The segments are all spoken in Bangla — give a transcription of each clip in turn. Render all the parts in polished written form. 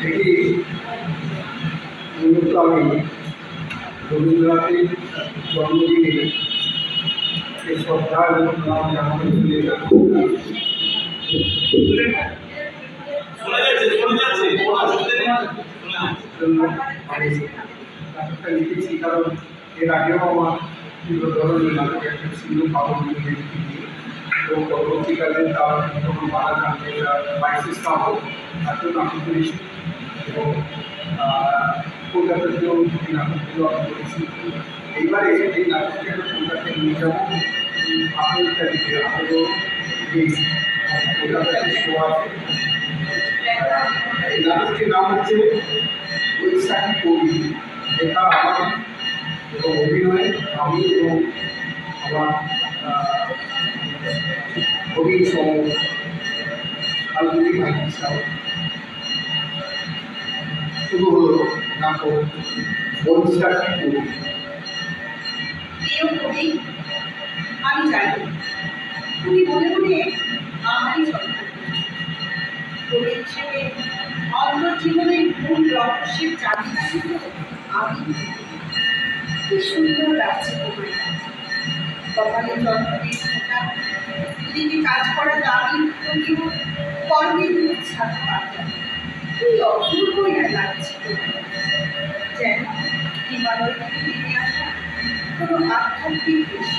এটি মূলত আমি রবীন্দ্রনাথের জন্মদিনে এই শ্রদ্ধা এবং নাম জানাতে নাটকটা লিখেছি, কারণ এর আগেও আমার বিভিন্ন ধরনের নাটকে একটা ছিল পাবন তো পরবর্তীকালে তার কোনো মারা জানতে বাইশে শ্রাবণ নাটক নাটক করেছি এবং কলকাতাতেও নাটকগুলো আমি করেছি। এইবারে এই নাটককে আমি কলকাতায় নিয়ে যাবো 18 তারিখে 18 কলকাতাতে শো আছে। এই নাটকটির নাম হচ্ছে বৈশাখী কবি, যেটা আমার এবং অভিনয় আমি এবং আমার কবি সহ আলগুলি ভাই সাহ শুরু হলো নাটক বৈশাখী কবি। প্রিয় কবি, আমি জানি তুমি মনে মনে আমারই সন্তান। কবি হিসেবে অন্তর্জীবনের মূল রহস্যের চাবিটা কিন্তু আমি। কি সুন্দর লাগছে তোমার কপালে জন্মদিন থাকা, দিকে কাজ করা দাবি করিও কর্মের ছাড়া পাতা। কি অপূর্বই না লাগছে যেন হিমালয় থেকে নেমে আসা কোনো আধ্যাত্মিক দৃশ্য।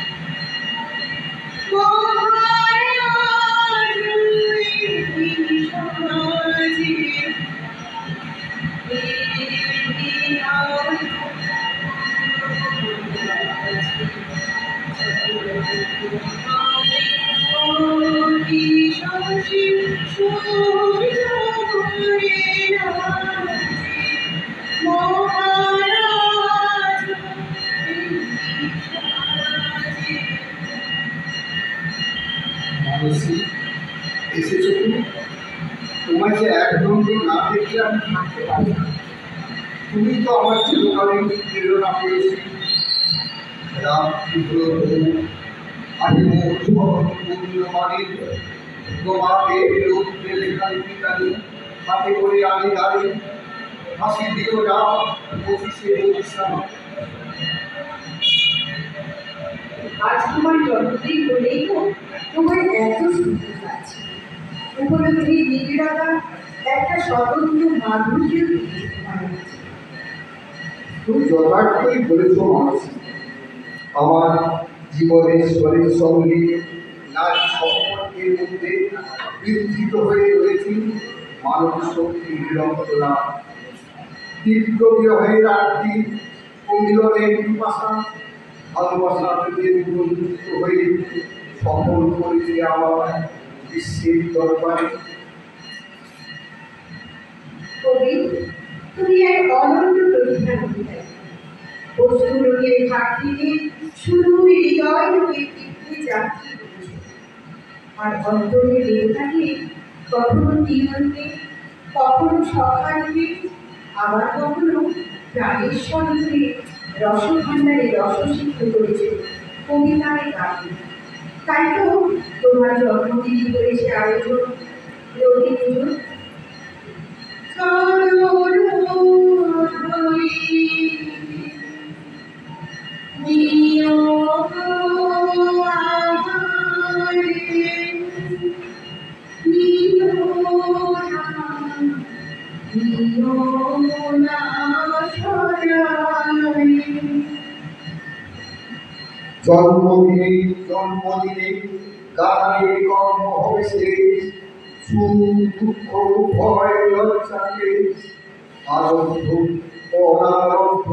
এসেছো তুমি, তোমায় যে একদম না দেখলে আমি থাকতে পারি না। তুমি তো আমার চিরকালীন প্রেরণা পেয়েছি। হাতে করে আমি দাঁড়িয়ে হাসি দিও যাও 25শে বৈশাখ। আজ তোমার জন্মদিন বলেই তো তোমার এত সুন্দর লাগছে। উপলব্ধি নিবিড়তা একটা স্বতন্ত্র মাধুর্য তুমি যথার্থই বলেছ মানসী। আমার জীবনের শরীর সঙ্গে নারী সম্পর্কের মধ্যে বিধৃত হয়ে রয়েছে মানব শক্তির নিরন্তরা। তীব্র বিরহের আরতি মিলনের পিপাসা, ভালোবাসা থেকে বন্ধুত্ব হয়ে সফল করেছে আমার বিশ্বের দরবারে। কবি, তুমি এক অনন্ত প্রতিভা রূপে বস্তুগুলোকে ঘাটতিতে শুধু হৃদয় রূপে তীর্থে যাত্রী করেছে। আর অন্তরে দেবতাকে কখনো তিনরূপে, কখনো সখা রূপে, আবার কখনো প্রাণেশ্বর রূপে রসভাণ্ডারে রসসিক্ত করেছে কবিতায় গানে। তাই তো তোমার জন্মদিন করেছে আয়োজন রবি পুজো। জন্মদিনে গানের কর্ম হবে শেষ, সুখ দুঃখ ভয় লজ্জাকে আরব্ধ অনারব্ধ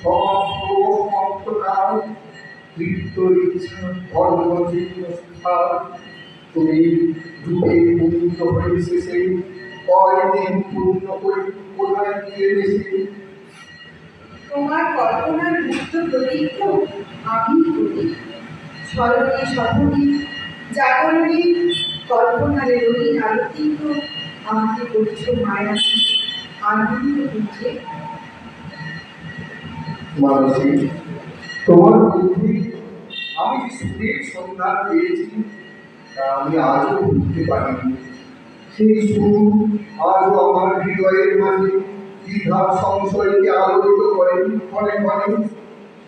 সমস্ত সমাপ্তকাল তৃপ্ত ইচ্ছা ধর্ম চিত্তস্থান। তুমি রূপে পূর্ণ হয়ে শেষে কয়দিন পূর্ণ করে কোথায় গিয়ে বেশি। তোমার কল্পনার মুক্ত প্রতীক্ষ আমি করি। স্মরণে স্বপ্নে জাগরণে কল্পনার রঙিন আলোকিত আমাকে করছো মায়া আনন্দ বুঝে। মানসী, তোমার বুদ্ধি আমি যে সুখের সন্ধান পেয়েছি তা আমি আজও বুঝতে পারিনি। সেই সুর আজও আমার হৃদয়ের মাঝে দ্বিধা সংশয়কে আলোড়িত করেন ক্ষণে ক্ষণে।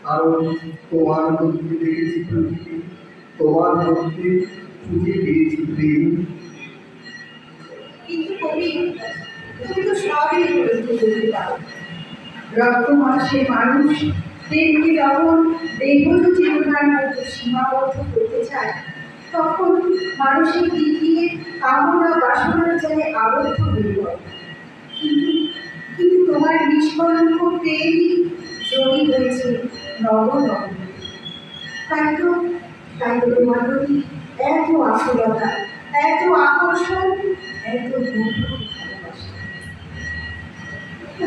কারণ তোমার মধ্যে দেখেছি প্রকৃতি, তোমার মধ্যে খুঁজে পেয়েছি প্রেম। কিন্তু কবি, তুমি তো সবই উপলব্ধি করতে পারো। রক্ত মাসে মানুষ তেমনি যখন দেহজ চেতনার মতো সীমাবদ্ধ করতে চায়, তখন মানুষের দিক দিয়ে কামনা বাসনার জায়গায় আবদ্ধ হয়ে পড়ে। কিন্তু কিন্তু তোমার নিষ্কলঙ্ক প্রেমই জড়ি হয়েছে নব নব। তাই তো তোমার প্রতি এত আকুলতা, এত আকর্ষণ, এত গভীর ভালোবাসা।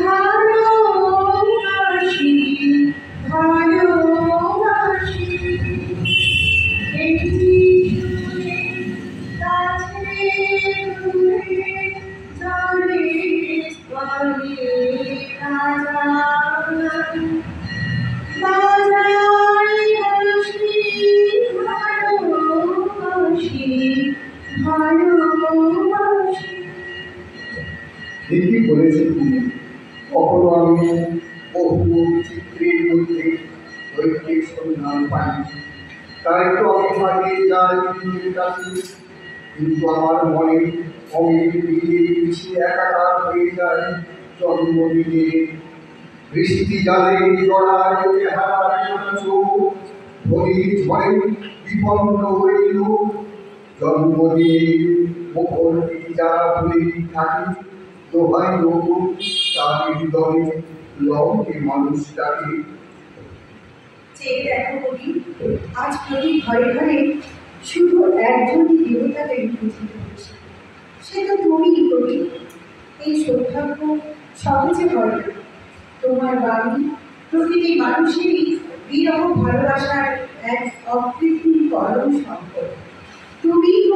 ভালোবাসি, ভালোবাসি, একটি সুরে কাছে দূরে জলে স্থলে রাজায় বাজাই বাঁশি, ভালোবাসি, ভালোবাসি। ঠিকই বলেছে তুমি। কখনো আমি বহু চিত্রের মধ্যে ঐক্যের সন্ধান পাই, তাই তো আমি হারিয়ে যাই নিজের কাছে। কিন্তু আমার মনে অমিত বীজের পিছিয়ে একাকার হয়ে যায় জন্মদিনে বৃষ্টি জালে জড়ায় হারার চোখ, ধরির ঝড়ে বিপন্ন হইল জন্মদিনে মুখর যারা ভুলে থাকি। দোহাই নবু তার হৃদয়ে লঙ্কে মানুষটাকে। চেয়ে দেখো কবি, আজ প্রতি ঘরে ঘরে শুধু একজনই দেবতাকে পুজিত হচ্ছে, সে তো তুমিই কবি। এই সৌভাগ্য সহজে হয় না। তোমার বাণী প্রতিটি মানুষেরই বিরহ ভালোবাসার এক অকৃত্রিম পরম সম্পদ। তুমিই তো